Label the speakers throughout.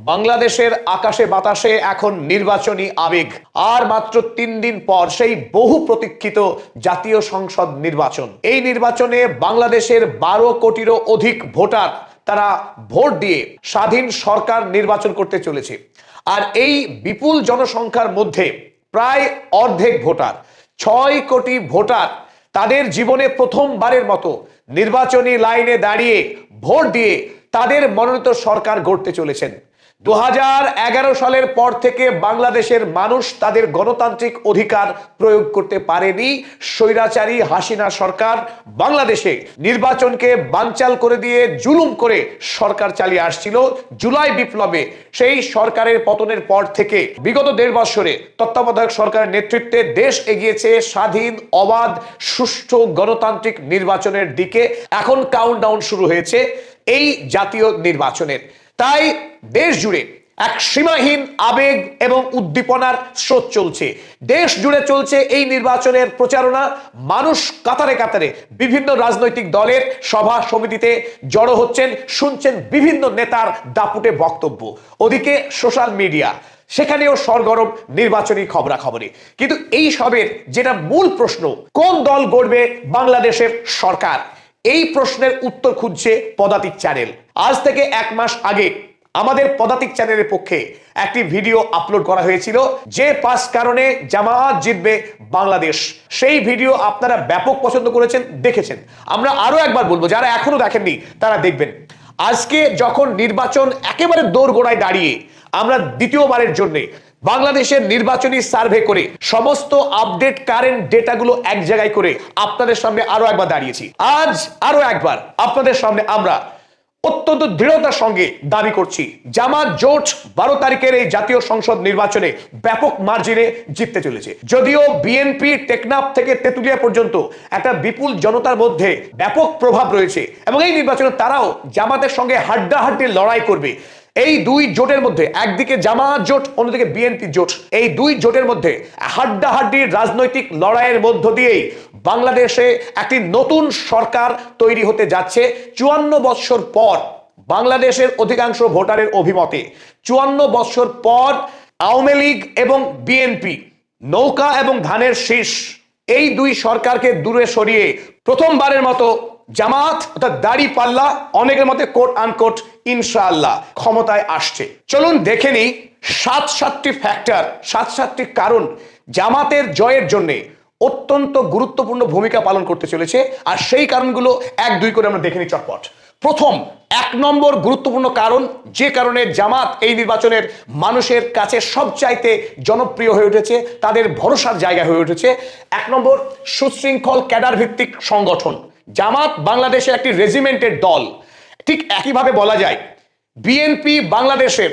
Speaker 1: বাংলাদেশের আকাশে বাতাসে এখন নির্বাচনী আবেগ। আর মাত্র 3 দিন পর সেই বহু প্রতীক্ষিত জাতীয় সংসদ নির্বাচন। এই নির্বাচনে বাংলাদেশের 12 কোটিরও অধিক ভোটার তারা ভোট দিয়ে স্বাধীন সরকার নির্বাচন করতে চলেছে। আর এই বিপুল জনসংখ্যার মধ্যে প্রায় অর্ধেক ভোটার, 6 কোটি ভোটার তাদের জীবনে প্রথমবারের মতো নির্বাচনী লাইনে দাঁড়িয়ে ভোট দিয়ে তাদের মনোনীত সরকার গড়তে চলেছেন। 2011 সালের পর থেকে বাংলাদেশের মানুষ তাদের গণতান্ত্রিক অধিকার প্রয়োগ করতে পারেনি। স্বৈরাচারী হাসিনা সরকার বাংলাদেশে নির্বাচনকে বানচাল করে দিয়ে জুলুম করে সরকার চালিয়ে আসছিল। জুলাই বিপ্লবে সেই সরকারের পতনের পর থেকে বিগত 1.5 বছরে তত্ত্বাবধায়ক সরকারের নেতৃত্বে দেশ এগিয়েছে স্বাধীন, অবাধ, সুষ্ঠু গণতান্ত্রিক নির্বাচনের দিকে। এখন কাউন্টডাউন শুরু হয়েছে এই জাতীয় নির্বাচনের। তাই দেশ জুড়ে এক সীমাহীন আবেগ এবং উদ্দীপনার স্রোত চলছে। দেশ জুড়ে চলছে এই নির্বাচনের প্রচারণা। মানুষ কাতারে কাতারে বিভিন্ন রাজনৈতিক দলের সভা সমিতিতে জড়ো হচ্ছেন, শুনছেন বিভিন্ন নেতার দাপুটে বক্তব্য। ওদিকে সোশ্যাল মিডিয়া, সেখানেও সরগরম নির্বাচনী খবরাখবরে। কিন্তু এই সবের যেটা মূল প্রশ্ন, কোন দল গড়বে বাংলাদেশের সরকার, এই প্রশ্নের উত্তর খুঁজছে পদাতিক চ্যানেল। আজ থেকে 1 মাস আগে আমাদের পদাতিক চ্যানেলের পক্ষে একটি ভিডিও আপলোড করা হয়েছিল, যে 5 কারণে জামায়াত জিতবে বাংলাদেশ। সেই ভিডিও আপনারা ব্যাপক পছন্দ করেছেন, দেখেছেন। আমরা আরো একবার বলবো, যারা এখনো দেখেননি তারা দেখবেন। আজকে যখন নির্বাচন একেবারে দোরগোড়ায় দাঁড়িয়ে আমরা দ্বিতীয়বারের জন্য বাংলাদেশের নির্বাচনী সার্ভে করে সমস্ত আপডেট কারেন্ট ডেটাগুলো এক জায়গায় করে আপনাদের সামনে আরো একবার দাঁড়িয়েছি। আজ আরো একবার আপনাদের সামনে আমরা অত্যন্ত দৃঢ়তার সঙ্গে দাবি করছি, জামাত জোট 12 তারিখের এই জাতীয় সংসদ নির্বাচনে ব্যাপক মার্জিনে জিততে চলেছে। যদিও বিএনপি টেকনাফ থেকে তেতুলিয়া পর্যন্ত একটা বিপুল জনতার মধ্যে ব্যাপক প্রভাব রয়েছে এবং এই নির্বাচনে তারাও জামাতের সঙ্গে হাড্ডাহাড্ডি লড়াই করবে। এই দুই জোটের মধ্যে, একদিকে জামাত জোট, অন্যদিকে বিএনপি জোট, এই দুই জোটের মধ্যে হাড্ডাহাড্ডির রাজনৈতিক লড়াইয়ের মধ্য দিয়েই বাংলাদেশে একটি নতুন সরকার তৈরি হতে যাচ্ছে। 54 বছর পর বাংলাদেশের অধিকাংশ ভোটারের অভিমতে 54 বছর পর আওয়ামী লীগ এবং বিএনপি, নৌকা এবং ধানের শীষ, এই দুই সরকারকে দূরে সরিয়ে প্রথমবারের মতো জামাত অর্থাৎ দাড়ি পাল্লা, অনেকের মতে কোট আনকোট ইনশাআল্লাহ ক্ষমতায় আসছে। চলুন দেখে নিই 7টি ফ্যাক্টর, 7টি কারণ জামাতের জয়ের জন্য অত্যন্ত গুরুত্বপূর্ণ ভূমিকা পালন করতে চলেছে। আর সেই কারণগুলো 1-2 করে আমরা দেখে নিই চটপট। প্রথম 1 নম্বর গুরুত্বপূর্ণ কারণ, যে কারণে জামাত এই নির্বাচনের মানুষের কাছে সবচাইতে জনপ্রিয় হয়ে উঠেছে, তাদের ভরসার জায়গা হয়ে উঠেছে। 1 নম্বর, সুশৃঙ্খল ক্যাডার ভিত্তিক সংগঠন। জামাত বাংলাদেশের একটি রেজিমেন্টের দল। ঠিক একইভাবে বলা যায় বিএনপি বাংলাদেশের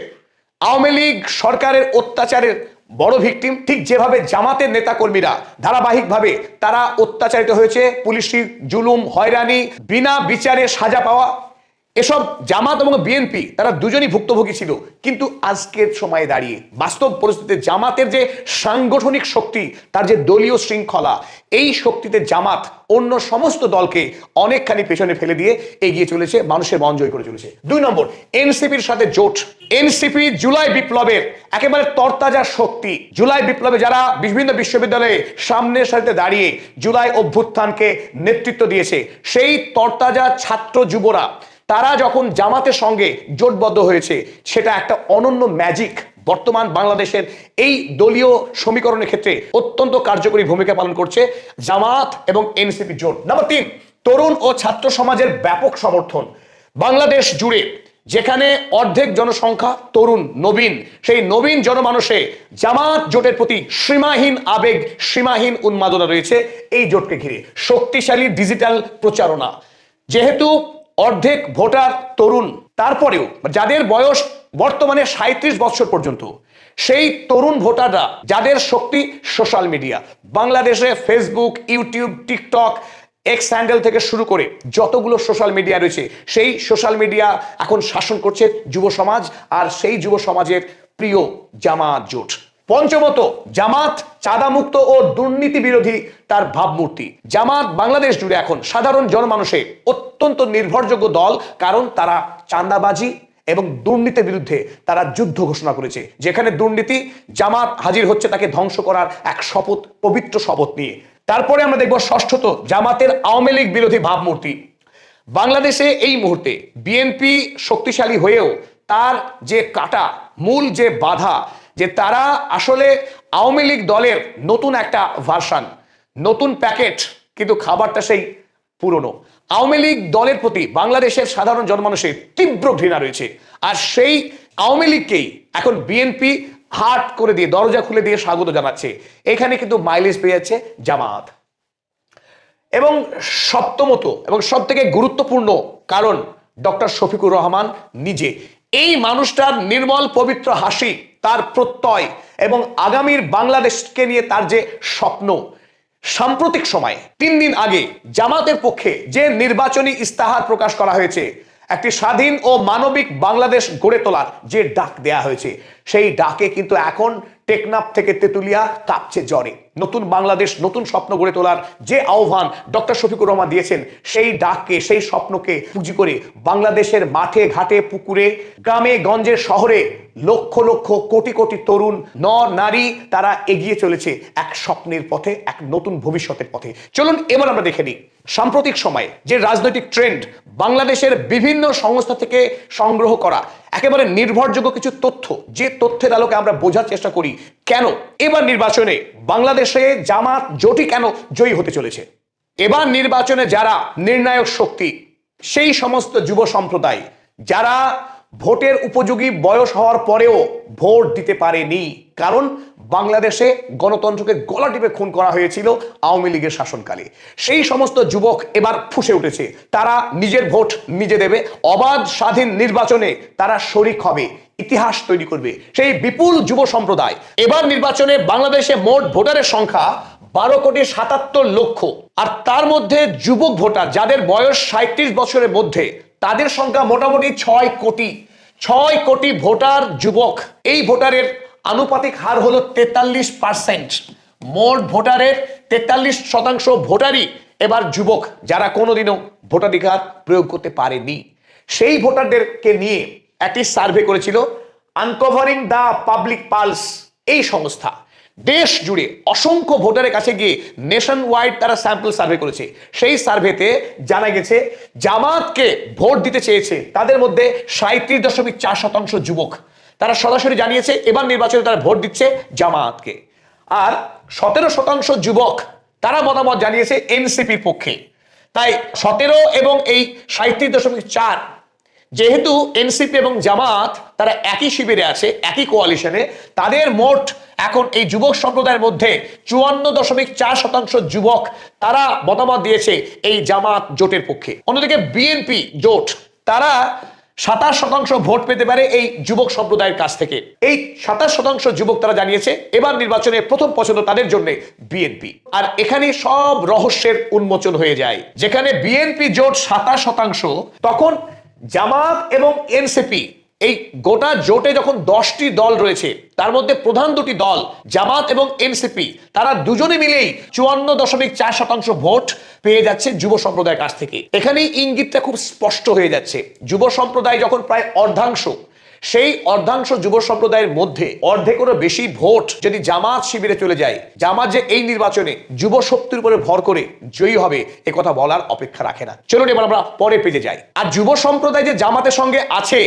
Speaker 1: আওয়ামী লীগ সরকারের অত্যাচারের বড় ভিকটিম। ঠিক যেভাবে জামাতের নেতাকর্মীরা ধারাবাহিকভাবে তারা অত্যাচারিত হয়েছে, পুলিশি জুলুম, হয়রানি, বিনা বিচারে সাজা পাওয়া, এসব জামাত এবং বিএনপি তারা দুজনই ভুক্তভোগী ছিল। কিন্তু আজকের সময়ে দাঁড়িয়ে বাস্তব পরিস্থিতিতে জামাতের যে সাংগঠনিক শক্তি, তার যে দলীয় শৃঙ্খলা, এই শক্তিতে জামাত অন্য সমস্ত দলকে অনেকখানি পেছনে ফেলে দিয়ে এগিয়ে চলেছে, মানুষের মন জয় করে চলেছে। 2 নম্বর, এনসিপির সাথে জোট। এনসিপি জুলাই বিপ্লবের একেবারে তরতাজা শক্তি। জুলাই বিপ্লবে যারা বিভিন্ন বিশ্ববিদ্যালয়ে সামনের সারিতে দাঁড়িয়ে জুলাই অভ্যুত্থানকে নেতৃত্ব দিয়েছে, সেই তরতাজা ছাত্র যুবরা তারা যখন জামাতের সঙ্গে জোটবদ্ধ হয়েছে, সেটা একটা অনন্য ম্যাজিক বর্তমান বাংলাদেশের এই দলীয় সমীকরণের ক্ষেত্রে অত্যন্ত কার্যকরী ভূমিকা পালন করছে জামাত এবং এনসিপি জোট। নাম্বার 3, তরুণ ও ছাত্র সমাজের ব্যাপক সমর্থন। বাংলাদেশ জুড়ে যেখানে অর্ধেক জনসংখ্যা তরুণ, নবীন, সেই নবীন জনমানসে জামাত জোটের প্রতি সীমাহীন আবেগ, সীমাহীন উন্মাদনা রয়েছে এই জোটকে ঘিরে। শক্তিশালী ডিজিটাল প্রচারণা। যেহেতু অর্ধেক ভোটার তরুণ, তারপরেও যাদের বয়স বর্তমানে 37 বছর পর্যন্ত, সেই তরুণ ভোটাররা যাদের শক্তি সোশ্যাল মিডিয়া, বাংলাদেশে Facebook, YouTube, TikTok, x handle থেকে শুরু করে যতগুলো সোশ্যাল মিডিয়া রয়েছে, সেই সোশ্যাল মিডিয়া এখন শাসন করছে যুব সমাজ, আর সেই যুব সমাজের প্রিয় জামাত জোট। পঞ্চমত, জামাত চাঁদামুক্ত ও দুর্নীতি বিরোধী তার ভাবমূর্তি। জামাত বাংলাদেশ জুড়ে এখন সাধারণ জনমানুষে অত্যন্ত নির্ভরযোগ্য দল, কারণ তারা চাঁদাবাজি এবং দুর্নীতির বিরুদ্ধে তারা যুদ্ধ ঘোষণা করেছে। যেখানে দুর্নীতি, জামাত হাজির হচ্ছে তাকে ধ্বংস করার এক শপথ, পবিত্র শপথ নিয়ে। তারপরে আমরা দেখব ষষ্ঠত, জামাতের আওয়ামী লীগ বিরোধী ভাবমূর্তি। বাংলাদেশে এই মুহূর্তে বিএনপি শক্তিশালী হয়েও তার যে কাটা, মূল যে বাধা, যে তারা আসলে আওয়ামী লীগ দলের নতুন একটা ভার্সন, নতুন প্যাকেট, কিন্তু খাবারটা সেই পুরনো। আওয়ামী লীগ দলের প্রতি বাংলাদেশের সাধারণ জনমানুষের তীব্র ঘৃণা রয়েছে। আর সেই আওয়ামী লীগকেই এখন বিএনপি হাট করে দিয়ে, দরজা খুলে দিয়ে স্বাগত জানাচ্ছে। এখানে কিন্তু মাইলেজ পেয়ে যাচ্ছে জামাত। এবং সপ্তমত এবং সব থেকে গুরুত্বপূর্ণ কারণ, ডক্টর শফিকুর রহমান নিজে, এই মানুষটার নির্মল পবিত্র হাসি, তার প্রত্যয় এবং আগামীর বাংলাদেশকে নিয়ে তার যে স্বপ্ন। সাম্প্রতিক সময়ে 3 দিন আগে জামাতের পক্ষে যে নির্বাচনী ইস্তাহার প্রকাশ করা হয়েছে, একটি স্বাধীন ও মানবিক বাংলাদেশ গড়ে তোলার যে ডাক দেয়া হয়েছে, সেই ডাকে কিন্তু এখন টেকনাফ থেকে তেতুলিয়া কাঁপছে জ্বরে। নতুন বাংলাদেশ, নতুন স্বপ্ন গড়ে তোলার যে আহ্বান ডক্টর শফিকুর রহমান দিয়েছেন, সেই ডাককে, সেই স্বপ্নকে পুঁজি করে বাংলাদেশের মাঠে ঘাটে পুকুরে, গ্রামে গঞ্জে শহরে লক্ষ লক্ষ কোটি কোটি তরুণ নর নারী তারা এগিয়ে চলেছে এক স্বপ্নের পথে, এক নতুন ভবিষ্যতের পথে। চলুন এবার আমরা দেখে নিই সাম্প্রতিক সময়ে যে রাজনৈতিক ট্রেন্ড, বাংলাদেশের বিভিন্ন সংস্থা থেকে সংগ্রহ করা একেবারে নির্ভরযোগ্য কিছু তথ্য, যে তথ্যের আলোকে আমরা বোঝার চেষ্টা করি কেন এবার নির্বাচনে বাংলাদেশে জামাত জোটই কেন জয়ী হতে চলেছে। এবার নির্বাচনে যারা নির্ণায়ক শক্তি, সেই সমস্ত যুব সম্প্রদায় যারা ভোটের উপযোগী বয়স হওয়ার পরেও ভোট দিতে পারেনি, কারণ বাংলাদেশে গণতন্ত্রকে গলা টিপে খুন করা হয়েছিল আওয়ামী লীগের শাসনকালে। সেই সমস্ত যুবক এবার ফুঁসে উঠেছে। তারা নিজের ভোট নিজে দেবে, অবাধ স্বাধীন নির্বাচনে তারা শরিক হবে, ইতিহাস তৈরি করবে। সেই বিপুল যুব সম্প্রদায় এবার নির্বাচনে বাংলাদেশে মোট ভোটারের সংখ্যা 12,77,00,000, আর তার মধ্যে যুবক ভোটার যাদের বয়স 37 বছরের মধ্যে, তাদের সংখ্যা মোটামুটি 6 কোটি। 6 কোটি ভোটার যুবক। এই ভোটারের আনুপাতিক হার হলো 43%। মোট ভোটারের 43% ভোটারই এবার যুবক, যারা কোনোদিনও ভোটাধিকার প্রয়োগ করতে পারেনি। সেই ভোটারদেরকে নিয়ে একটি সার্ভে করেছিল আনকভারিং দ্য পাবলিক পালস এই সংস্থা। দেশ জুড়ে অসংখ্য ভোটারের কাছে গিয়ে নেশন ওয়াইড তারা স্যাম্পল সার্ভে করেছে। সেই সার্ভেতে জানা গেছে জামাতকে ভোট দিতে চেয়েছে তাদের মধ্যে 37.4% যুবক। তারা সরাসরি জানিয়েছে এবার নির্বাচনে তারা ভোট দিচ্ছে জামাতকে। আর 17% যুবক তারা মতামত জানিয়েছে এনসিপির পক্ষে। তাই 17 এবং এই 37.4, যেহেতু এনসিপি এবং জামাত তারা একই শিবিরে আছে, একই কোয়ালিশনে, তাদের মোট এখন এই যুবক সম্প্রদায়ের মধ্যে 54.4% যুবক তারা মতামত দিয়েছে এই জামাত জোটের পক্ষে। অন্যদিকে বিএনপি জোট, তারা 27% ভোট পেতে পারে এই যুবক সম্প্রদায়ের কাছ থেকে। এই 27% যুবক তারা জানিয়েছে এবার নির্বাচনে প্রথম পছন্দ তাদের জন্য বিএনপি। আর এখানে সব রহস্যের উন্মোচন হয়ে যায়। যেখানে বিএনপি জোট 27%, তখন জামাত এবং এনসিপি, এই গোটা জোটে যখন 10টি দল রয়েছে, তার মধ্যে প্রধান দুটি দল জামাত এবং এনসিপি, তারা দুজনে মিলেই 54.4% ভোট পেয়ে যাচ্ছে যুব সম্প্রদায়ের কাছ থেকে। এখানেই ইঙ্গিতটা খুব স্পষ্ট হয়ে যাচ্ছে। যুব সম্প্রদায় যখন প্রায় অর্ধাংশ, সেই অর্ধাংশ যুব সম্প্রদায়ের মধ্যে অর্ধেকেরও বেশি ভোট যদি জামাত শিবিরে চলে যায়, জামাত যে এই নির্বাচনে যুব শক্তির উপরে ভর করে জয়ী হবে এ কথা বলার অপেক্ষা রাখে না। চলুন এবার আমরা পরে পেজে যাই। আর যুব সম্প্রদায় যে জামাতের সঙ্গে আছে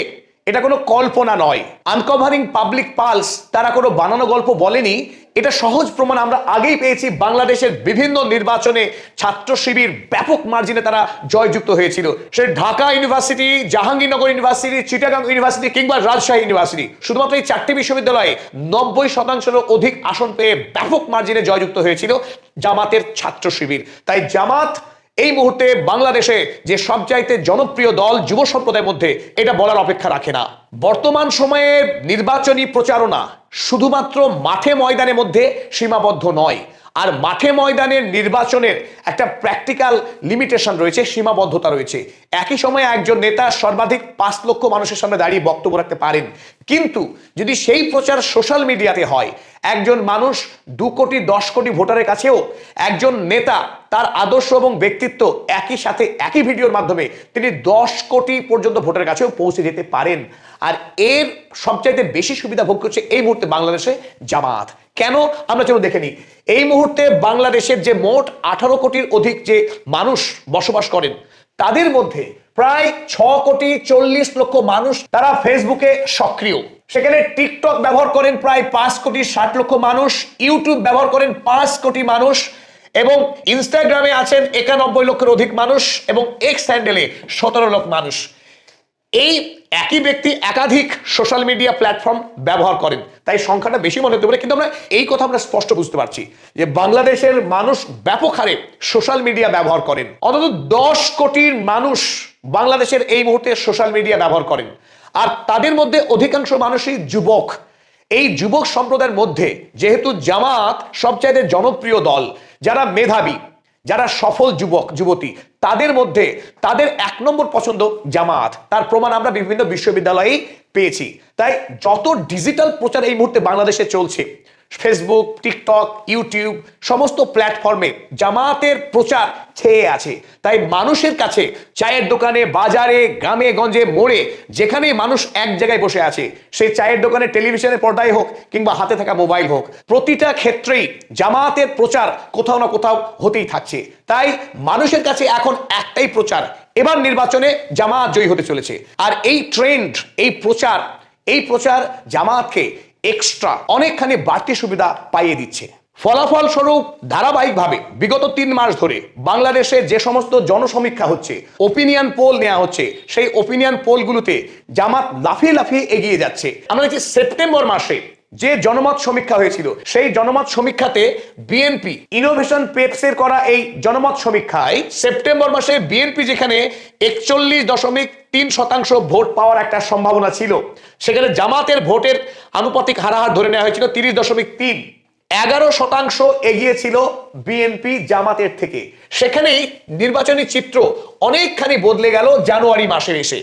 Speaker 1: এটা কোনো কল্পনা নয়। আনকভারিং পাবলিক পালস তারা কোনো বানানো গল্প বলেনি, এটা সহজ প্রমাণ আমরা আগেই পেয়েছি। বাংলাদেশের বিভিন্ন নির্বাচনে ছাত্র শিবির ব্যাপক মার্জিনে তারা জয়যুক্ত হয়েছিল। সে Dhaka university, Jahangirnagar university, Chittagong university কিংবা রাজশাহী ইউনিভার্সিটি, শুধুমাত্র এই 4টি বিশ্ববিদ্যালয়ে 90%-এরও অধিক আসন পেয়ে ব্যাপক মার্জিনে জয়যুক্ত হয়েছিল জামাতের ছাত্র শিবির। তাই জামাত এই মুহূর্তে বাংলাদেশে যে সবচাইতে জনপ্রিয় দল যুব সম্প্রদায়ের মধ্যে, এটা বলার অপেক্ষা রাখে না। বর্তমান সময়ে নির্বাচনী প্রচারণা শুধুমাত্র মাঠে ময়দানের মধ্যে সীমাবদ্ধ নয়। আর মাঠে ময়দানের নির্বাচনের একটা প্র্যাকটিক্যাল লিমিটেশন রয়েছে, সীমাবদ্ধতা রয়েছে। একই সময়ে একজন নেতা সর্বাধিক 5 লক্ষ মানুষের সামনে দাঁড়িয়ে বক্তব্য রাখতে পারেন, কিন্তু যদি সেই প্রচার সোশ্যাল মিডিয়াতে হয়, একজন মানুষ 2 কোটি 10 কোটি ভোটারের কাছেও একজন নেতা তার আদর্শ এবং ব্যক্তিত্ব একই সাথে একই ভিডিওর মাধ্যমে তিনি 10 কোটি পর্যন্ত ভোটারের কাছেও পৌঁছে যেতে পারেন। আর এর সবচাইতে বেশি সুবিধা ভোগ করছে এই মুহূর্তে বাংলাদেশে জামাত। কেন আমরা চলো দেখে নিই। এই মুহূর্তে বাংলাদেশের যে মোট 18 কোটির অধিক যে মানুষ বসবাস করেন, তাদের মধ্যে প্রায় 6,40,00,000 মানুষ তারা ফেসবুকে সক্রিয়। সেখানে টিকটক ব্যবহার করেন প্রায় 5,60,00,000 মানুষ, ইউটিউব ব্যবহার করেন 5 কোটি মানুষ, এবং ইনস্টাগ্রামে আছেন 91 লক্ষের অধিক মানুষ, এবং এক্স হ্যান্ডেলে 17 লক্ষ মানুষ। এই একই ব্যক্তি একাধিক সোশ্যাল মিডিয়া প্ল্যাটফর্ম ব্যবহার করেন, তাই সংখ্যাটা বেশি মনে হতে পারে, কিন্তু আমরা এই কথা আমরা স্পষ্ট বুঝতে পারছি যে বাংলাদেশের মানুষ ব্যাপক হারে সোশ্যাল মিডিয়া ব্যবহার করেন। অন্তত 10 কোটির মানুষ বাংলাদেশের এই মুহূর্তে সোশ্যাল মিডিয়া ব্যবহার করেন, আর তাদের মধ্যে অধিকাংশ মানুষই যুবক। এই যুবক সম্প্রদায়ের মধ্যে যেহেতু জামাত সবচাইতে জনপ্রিয় দল, যারা মেধাবী, যারা সফল যুবক যুবতী, তাদের মধ্যে তাদের 1 নম্বর পছন্দ জামাত। তার প্রমাণ আমরা বিভিন্ন বিশ্ববিদ্যালয়েই পেয়েছি। তাই যত ডিজিটাল প্রচার এই মুহূর্তে বাংলাদেশে চলছে, ফেসবুক, টিকটক, ইউটিউব সমস্ত প্ল্যাটফর্মে জামাতের প্রচার ছেয়ে আছে। তাই মানুষের কাছে চায়ের দোকানে, বাজারে, গ্রামে গঞ্জে, মোড়ে, যেখানে মানুষ এক জায়গায় বসে আছে, সেই চায়ের দোকানে, টেলিভিশনের পর্দায় হোক কিংবা হাতে থাকা মোবাইল হোক, প্রতিটা ক্ষেত্রেই জামাতের প্রচার কোথাও না কোথাও হতেই থাকছে। তাই মানুষের কাছে এখন একটাই প্রচার, এবার নির্বাচনে জামাত জয়ী হতে চলেছে। আর এই ট্রেন্ড, এই প্রচার জামাতকে এক্সট্রা অনেকখানি বাড়তি সুবিধা পাইয়ে দিচ্ছে। ফলাফল স্বরূপ ধারাবাহিকভাবে বিগত 3 মাস ধরে বাংলাদেশে যে সমস্ত জনসমীক্ষা হচ্ছে, ওপিনিয়ন পোল নেওয়া হচ্ছে, সেই ওপিনিয়ন পোলগুলোতে জামাত লাফিয়ে লাফিয়ে এগিয়ে যাচ্ছে। আমরা দেখছি সেপ্টেম্বর মাসে যে জনমত সমীক্ষা হয়েছিল, সেই জনমত সমীক্ষাতে বিএনপি ইনোভেশন পেপসের করা এই জনমত সমীক্ষায় সেপ্টেম্বর মাসে বিএনপি যেখানে 41.3% ভোট পাওয়ার একটা সম্ভাবনা ছিল, সেখানে জামাতের ভোটের আনুপাতিক হারাহার ধরে নেওয়া হয়েছিল 30.3। 11% এগিয়ে ছিল বিএনপি জামাতের থেকে। সেখানেই নির্বাচনী চিত্র অনেকখানি বদলে গেল জানুয়ারি মাসে এসে।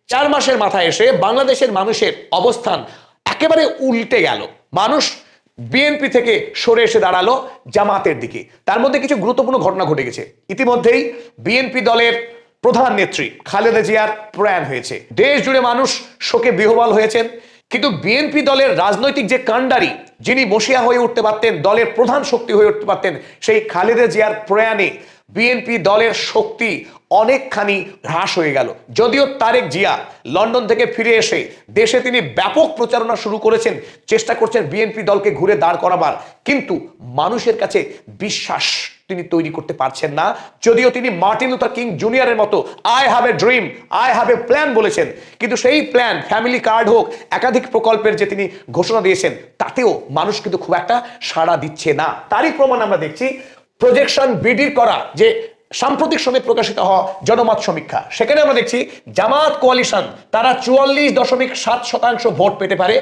Speaker 1: 4 মাসের মাথায় এসে বাংলাদেশের মানুষের অবস্থান একেবারে উল্টে গেল। মানুষ বিএনপি থেকে সরে এসে দাঁড়ালো জামাতের দিকে। তার মধ্যে কিছু গুরুত্বপূর্ণ ঘটনা ঘটে গেছে। ইতিমধ্যেই বিএনপি দলের প্রধান নেত্রী খালেদা জিয়ার প্রয়াণ হয়েছে। দেশ জুড়ে মানুষ শোকে বিহ্বল হয়েছেন। কিন্তু বিএনপি দলের রাজনৈতিক যে কাণ্ডারি, যিনি মসিয়া হয়ে উঠতে পারতেন, দলের প্রধান শক্তি হয়ে উঠতে পারতেন, সেই খালেদা জিয়ার প্রয়াণে বিএনপি দলের শক্তি অনেকখানি হ্রাস হয়ে গেল। যদিও তারেক জিয়া লন্ডন থেকে ফিরে এসে দেশে তিনি ব্যাপক প্রচারণা শুরু করেছেন, চেষ্টা করছেন বিএনপি দলকে ঘুরে দাঁড় করাবার, কিন্তু মানুষের কাছে বিশ্বাস তিনি তৈরি করতে পারছেন না। যদিও তিনি মার্টিন লুথার কিং জুনিয়রের মতো I have a dream, I have a plan বলেছেন, কিন্তু সেই প্ল্যান, ফ্যামিলি কার্ড হোক, একাধিক প্রকল্পের যে তিনি ঘোষণা দিয়েছেন, তাতেও মানুষ কিন্তু খুব একটা সাড়া দিচ্ছে না। তারই প্রমাণ আমরা দেখছি প্রজেকশন বিডির করা যে সাম্প্রতিক সময়ে প্রকাশিত হওয়া জনমত সমীক্ষা। সেখানে আমরা দেখছি জামাত কোয়ালিশন তারা 44.7% ভোট পেতে পারে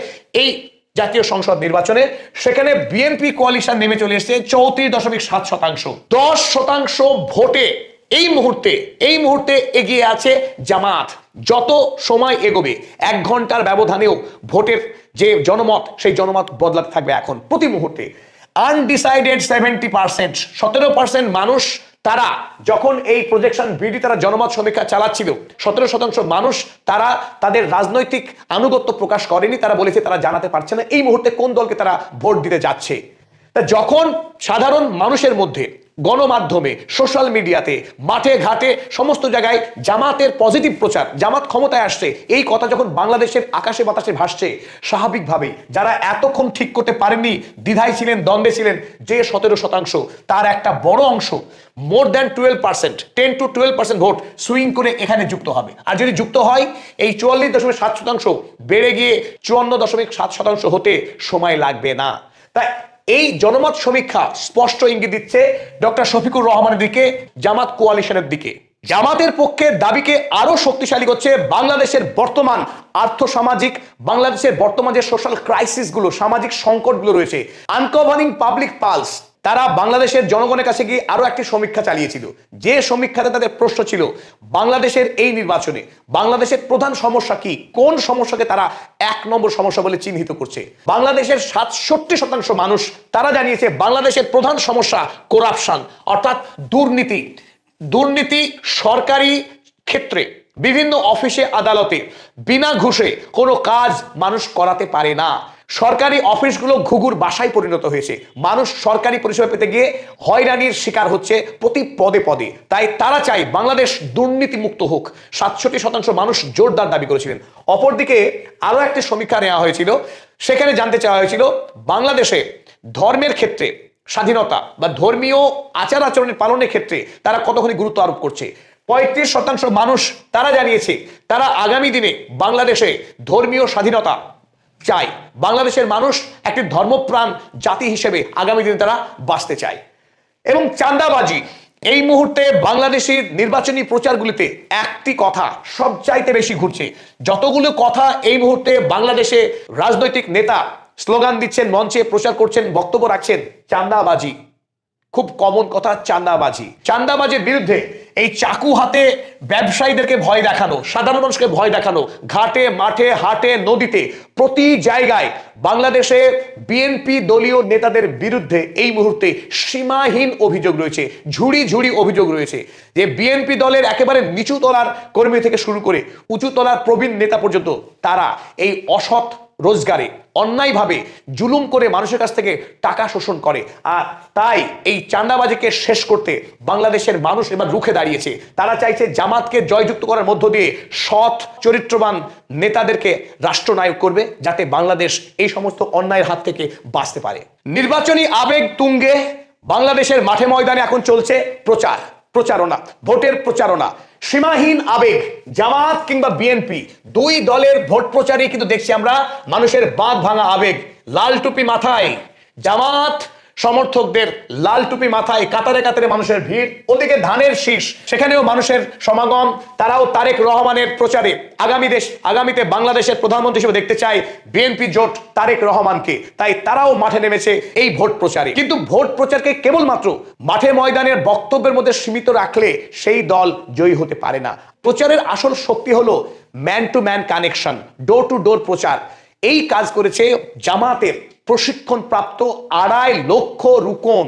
Speaker 1: এই জাতীয় সংসদ নির্বাচনে। সেখানে বিএনপি কোয়ালিশন নেমে চলে এসেছে 34.7%। 10% ভোটে এই মুহূর্তে এগিয়ে আছে জামাত। যত সময় এগোবে, 1 ঘন্টার ব্যবধানেও ভোটের যে জনমত, সেই জনমত বদলাতে থাকবে এখন প্রতি মুহূর্তে। আনডিসাইডেড 70%, 17% মানুষ তারা যখন এই প্রজেকশন বিডি তারা জনমত সমীক্ষা চালাচ্ছিল, 17% মানুষ তারা তাদের রাজনৈতিক আনুগত্য প্রকাশ করেনি। তারা বলেছে তারা জানাতে পারছে না এই মুহূর্তে কোন দলকে তারা ভোট দিতে যাচ্ছে। তা যখন সাধারণ মানুষের মধ্যে, গণমাধ্যমে, সোশ্যাল মিডিয়াতে, মাঠে ঘাটে সমস্ত জায়গায় জামাতের পজিটিভ প্রচার, জামাত ক্ষমতায় আসছে, এই কথা যখন বাংলাদেশের আকাশে বাতাসে ভাসছে, স্বাভাবিকভাবেই যারা এতক্ষণ ঠিক করতে পারেননি, দ্বিধায় ছিলেন, দ্বন্দ্বে ছিলেন, যে 17% তার একটা বড় অংশ, more than 12%, 10 to 12% vote swing করে এখানে যুক্ত হবে। আর যদি যুক্ত হয়, এই 44.7% বেড়ে গিয়ে 54.7% হতে সময় লাগবে না। তাই এই জনমত সমীক্ষা স্পষ্ট ইঙ্গিত দিচ্ছে ডক্টর শফিকুর রহমানের দিকে, জামাত কোয়ালিশনের দিকে। জামাতের পক্ষে দাবিকে আরো শক্তিশালী করছে বাংলাদেশের বর্তমান আর্থসামাজিক, বাংলাদেশের বর্তমান যে সোশ্যাল ক্রাইসিস গুলো, সামাজিক সংকটগুলো রয়েছে। আনকভারিং পাবলিক পালস তারা বাংলাদেশের জনগণের কাছে গিয়ে আরো একটি সমীক্ষা চালিয়েছিল, যে সমীক্ষাতে তাদের প্রশ্ন ছিল বাংলাদেশের এই নির্বাচনে বাংলাদেশের প্রধান সমস্যা কি, কোন সমস্যাকে তারা 1 নম্বর সমস্যা বলে চিহ্নিত করছে। বাংলাদেশের 67% মানুষ তারা জানিয়েছে বাংলাদেশের প্রধান সমস্যা করাপশন, অর্থাৎ দুর্নীতি। সরকারি ক্ষেত্রে বিভিন্ন অফিসে আদালতে বিনা ঘুষে কোনো কাজ মানুষ করাতে পারে না। সরকারি অফিসগুলো ঘুঘুর বাসায় পরিণত হয়েছে। মানুষ সরকারি পরিষেবা পেতে গিয়ে হয়রানির শিকার হচ্ছে প্রতি পদে পদে। তাই তারা চায় বাংলাদেশ দুর্নীতি মুক্ত হোক। ৬৭% মানুষ জোরদার দাবি করেছিলেন। অপরদিকে আরো একটি সমীক্ষা নেওয়া হয়েছিল, সেখানে জানতে চাওয়া হয়েছিল বাংলাদেশে ধর্মের ক্ষেত্রে স্বাধীনতা বা ধর্মীয় আচার আচরণের পালনের ক্ষেত্রে তারা কতখানি গুরুত্ব আরোপ করছে। ৩৫% মানুষ তারা জানিয়েছে তারা আগামী দিনে বাংলাদেশে ধর্মীয় স্বাধীনতা চায়। বাংলাদেশের মানুষ একটি ধর্মপ্রাণ জাতি হিসেবে আগামী দিনে তারা বাঁচতে চায়। এবং চাঁদাবাজি এই মুহূর্তে বাংলাদেশের নির্বাচনী প্রচারগুলিতে একটি কথা সবচাইতে বেশি ঘুরছে। যতগুলো কথা এই মুহূর্তে বাংলাদেশে রাজনৈতিক নেতা স্লোগান দিচ্ছেন, মঞ্চে প্রচার করছেন, বক্তব্য রাখছেন, চাঁদাবাজি। খুব কমন কথা, চাঁদাবাজি। চাঁদাবাজির বিরুদ্ধে এই চাকু হাতে ব্যবসায়ীদেরকে ভয় দেখানো, সাধারণ মানুষকে ভয় দেখানো, ঘাটে মাঠে হাটে নদীতে প্রতি জায়গায় বাংলাদেশে বিএনপি দলীয় নেতাদের বিরুদ্ধে এই মুহূর্তে সীমাহীন অভিযোগ রয়েছে, ঝুড়ি ঝুড়ি অভিযোগ রয়েছে যে বিএনপি দলের একেবারে নিচু তলার কর্মী থেকে শুরু করে উঁচু তলার প্রবীণ নেতা পর্যন্ত তারা এই অসৎ রোজগারে অন্যায়ভাবে জুলুম করে মানুষের কাছ থেকে টাকা শোষণ করে। আর তাই এই চাঁদাবাজিকে শেষ করতে বাংলাদেশের মানুষ এবার রুখে দাঁড়িয়েছে। তারা চাইছে জামাতকে জয়যুক্ত করার মধ্য দিয়ে সৎ চরিত্রবান নেতাদেরকে রাষ্ট্রনায়ক করবে, যাতে বাংলাদেশ এই সমস্ত অন্যায়ের হাত থেকে বাঁচতে পারে। নির্বাচনী আবেগ তুঙ্গে বাংলাদেশের মাঠে ময়দানে এখন চলছে প্রচারণা, ভোটের প্রচারণা। সীমাহীন আবেগ। জামাত কিংবা বিএনপি দুই দলের ভোট প্রচারে কিন্তু দেখছি আমরা মানুষের বাঁধ ভাঙা আবেগ। লাল টুপি মাথায় জামাত সমর্থকদের, লাল টুপি মাথায় কাতারে কাতারে মানুষের ভিড়। ওদিকে ধানের শীষ, সেখানেও মানুষের সমাগম। তারাও তারেক রহমানের প্রচারে আগামীতে বাংলাদেশের প্রধানমন্ত্রী হিসেবে দেখতে চায় বিএনপি জোট তারেক রহমানকে। তাই তারাও মাঠে নেমেছে এই ভোট প্রচারে। কিন্তু ভোট প্রচারকে কেবলমাত্র মাঠে ময়দানের বক্তব্যের মধ্যে সীমিত রাখলে সেই দল জয়ী হতে পারে না। প্রচারের আসল শক্তি হলো man to man connection, door to door প্রচার। এই কাজ করেছে জামাতের প্রশিক্ষণপ্রাপ্ত ২.৫ লক্ষ রুকন।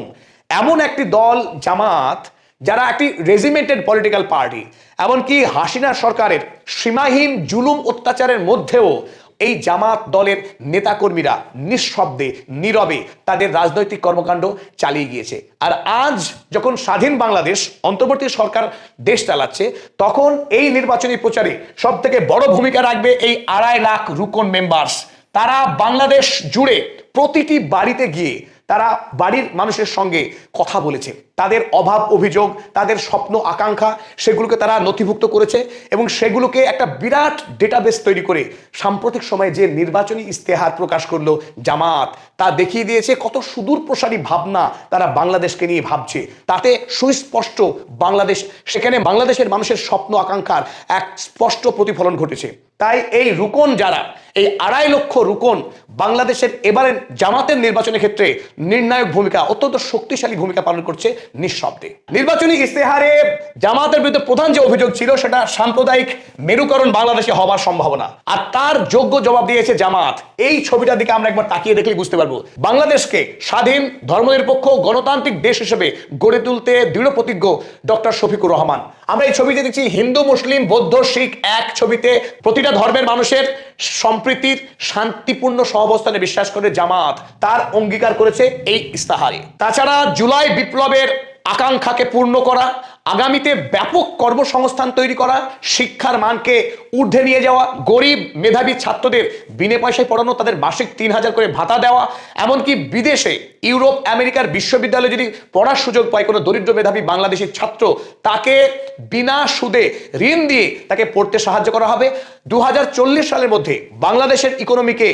Speaker 1: এমন একটি দল জামাত, যারা একটি রেজিমেন্টেড পলিটিক্যাল পার্টি। এমনকি হাসিনা সরকারের সীমাহীন জুলুম অত্যাচারের মধ্যেও এই জামাত দলের নেতাকর্মীরা নিঃশব্দে নীরবে তাদের রাজনৈতিক কর্মকাণ্ড চালিয়ে গিয়েছে। আর আজ যখন স্বাধীন বাংলাদেশ, অন্তর্বর্তী সরকার দেশ চালাচ্ছে, তখন এই নির্বাচনী প্রচারে সব থেকে বড় ভূমিকা রাখবে এই ২.৫ লাখ রুকন মেম্বার্স। তারা বাংলাদেশ জুড়ে প্রতিটি বাড়িতে গিয়ে তারা বাড়ির মানুষের সঙ্গে কথা বলেছে। তাদের অভাব অভিযোগ, তাদের স্বপ্ন আকাঙ্ক্ষা, সেগুলোকে তারা নথিভুক্ত করেছে এবং সেগুলোকে একটা বিরাট ডেটাবেস তৈরি করে সাম্প্রতিক সময়ে যে নির্বাচনী ইস্তেহার প্রকাশ করলো জামাত, তা দেখিয়ে দিয়েছে কত সুদূর প্রসারী ভাবনা তারা বাংলাদেশকে নিয়ে ভাবছে। তাতে সুস্পষ্ট সেখানে বাংলাদেশের মানুষের স্বপ্ন আকাঙ্ক্ষার এক স্পষ্ট প্রতিফলন ঘটেছে। তাই এই রুকন যারা, এই ২.৫ লক্ষ রুকন বাংলাদেশের এবারের জামাতের নির্বাচনের ক্ষেত্রে নির্ণায়ক ভূমিকা, অত্যন্ত শক্তিশালী ভূমিকা পালন করছে নিঃশব্দে। নির্বাচনী ইস্তেহারে জামাতের বিরুদ্ধে প্রধান যে অভিযোগ ছিল সেটা সাম্প্রদায়িক মেরুকরণ বাংলাদেশে হওয়ার সম্ভাবনা, আর তার যোগ্য জবাব দিয়েছে জামাত। এই ছবিটার দিকে আমরা একবার তাকিয়ে দেখলে বুঝতে পারবো বাংলাদেশকে স্বাধীন ধর্মনিরপেক্ষ গণতান্ত্রিক দেশ হিসেবে গড়ে তুলতে দৃঢ় প্রতিজ্ঞ ডক্টর শফিকুর রহমান। আমরা এই ছবিতে দেখছি হিন্দু মুসলিম বৌদ্ধ শিখ এক ছবিতে প্রতিটা ধর্মের মানুষের সম্প্রীতির শান্তিপূর্ণ সহাবস্থানে বিশ্বাস করে জামাত তার অঙ্গীকার করেছে এই ইস্তাহারে। তাছাড়া জুলাই বিপ্লবের আকাঙ্ক্ষাকে পূর্ণ করা, আগামীতে ব্যাপক কর্মসংস্থান তৈরি করা, শিক্ষার মানকে ঊর্ধ্বে নিয়ে যাওয়া, গরিব মেধাবী ছাত্রদের বিনা পয়সায় পড়ানো, তাদের মাসিক ৩,০০০ করে ভাতা দেওয়া, এমনকি বিদেশে ইউরোপ আমেরিকার বিশ্ববিদ্যালয়ে যদি পড়ার সুযোগ পায় কোনো দরিদ্র মেধাবী বাংলাদেশি ছাত্র, তাকে বিনা সুদে ঋণ দিয়ে তাকে পড়তে সাহায্য করা হবে। ২০৪০ সালের মধ্যে বাংলাদেশের ইকোনমিকে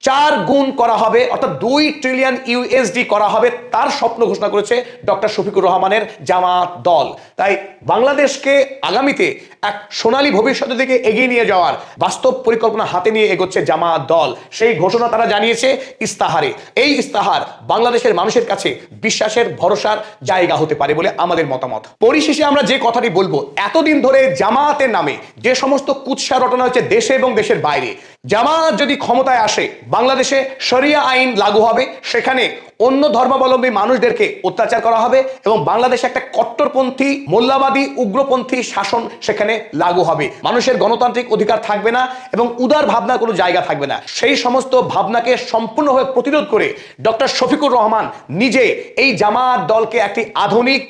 Speaker 1: ৪ গুণ করা হবে, অর্থাৎ ২ ট্রিলিয়ন ইউএসডি করা হবে, তার স্বপ্ন ঘোষণা করেছে ডক্টর শফিকুর রহমানের জামাত দল। তাই বাংলাদেশকে আগামীতে এক সোনালী ভবিষ্যতের দিকে এগিয়ে নিয়ে যাওয়ার বাস্তব পরিকল্পনা হাতে নিয়ে এগোচ্ছে জামাত দল। সেই ঘোষণা তারা জানিয়েছে ইস্তাহারে। এই ইস্তাহার বাংলাদেশের মানুষের কাছে বিশ্বাসের, ভরসার জায়গা হতে পারে বলে আমাদের মতামত। পরিশেষে আমরা যে কথাটি বলবো, এতদিন ধরে জামাতের নামে যে সমস্ত কুৎসা রটনা হচ্ছে দেশে এবং দেশের বাইরে, জামাত যদি ক্ষমতায় আসে বাংলাদেশে শরিয়া আইন লাগু হবে, সেখানে অন্য ধর্মাবলম্বী মানুষদেরকে অত্যাচার করা হবে এবং বাংলাদেশে একটা কট্টরপন্থী মোল্লাবাদী উগ্রপন্থী শাসন সেখানে লাগু হবে। মানুষের গণতান্ত্রিক অধিকার থাকবে না এবং উদার ভাবনার কোনো জায়গা থাকবে না। সেই সমস্ত ভাবনাকে সম্পূর্ণভাবে প্রতিরোধ করে ডক্টর শফিকুর রহমান নিজে এই জামাত দলকে একটি আধুনিক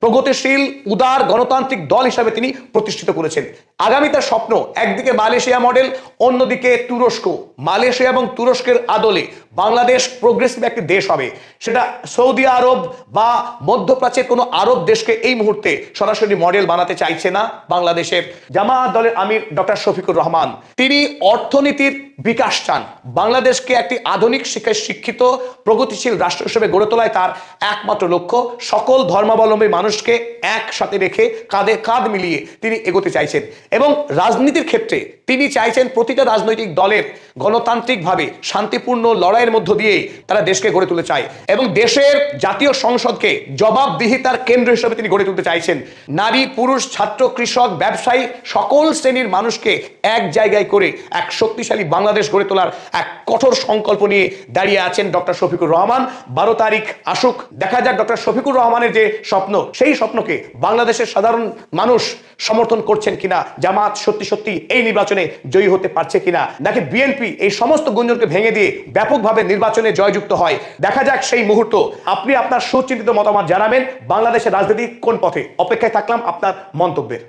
Speaker 1: প্রগতিশীল উদার গণতান্ত্রিক দল হিসাবে তিনি প্রতিষ্ঠিত করেছেন। আগামী তার স্বপ্ন একদিকে মালয়েশিয়া মডেল, অন্যদিকে তুরস্ক। মালয়েশিয়া এবং তুরস্কের আদলে বাংলাদেশ প্রোগ্রেসিভ একটি দেশ হবে। সেটা সৌদি আরব বা মধ্যপ্রাচ্যের কোনো আরব দেশকে এই মুহূর্তে সরাসরি মডেল বানাতে চাইছে না বাংলাদেশের জামাত দলের আমির ডক্টর শফিকুর রহমান। তিনি অর্থনীতির বিকাশ চান, বাংলাদেশকে একটি আধুনিক শিক্ষায় শিক্ষিত প্রগতিশীল রাষ্ট্র হিসেবে গড়ে তোলায় তার একমাত্র লক্ষ্য। সকল ধর্মাবলম্বী মানুষকে একসাথে রেখে কাঁধে কাঁধ মিলিয়ে তিনি এগোতে চাইছেন এবং রাজনীতির ক্ষেত্রে তিনি চাইছেন প্রতিটা রাজনৈতিক দলের গণতান্ত্রিকভাবে শান্তিপূর্ণ লড়াইয়ের মধ্য দিয়ে তারা দেশকে গড়ে তুলতে চায় এবং দেশের জাতীয় সংসদকে জবাবদিহিতার কেন্দ্র হিসেবে তিনি গড়ে তুলতে চাইছেন। নারী, পুরুষ, ছাত্র, কৃষক, ব্যবসায়ী সকল শ্রেণীর মানুষকে এক জায়গায় করে এক শক্তিশালী বাংলাদেশ গড়ে তোলার এক কঠোর সংকল্প নিয়ে দাঁড়িয়ে আছেন ডক্টর শফিকুর রহমান। 12 তারিখ আসুক, দেখা যাক ডক্টর শফিকুর রহমানের যে স্বপ্ন, সেই স্বপ্নকে বাংলাদেশের সাধারণ মানুষ সমর্থন করছেন কিনা, জামাত সত্যি সত্যি এই নির্বাচনে জয়ী হতে পারছে কিনা, নাকি বিএনপি এই সমস্ত গুঞ্জনকে ভেঙে দিয়ে ব্যাপকভাবে নির্বাচনে জয়যুক্ত হয়। দেখা যাক সেই মুহূর্ত। আপনি আপনার সুচিন্তিত মতামত জানাবেন। বাংলাদেশের রাজনীতি কোন পথে? অপেক্ষায় থাকলাম আপনার মন্তব্যের।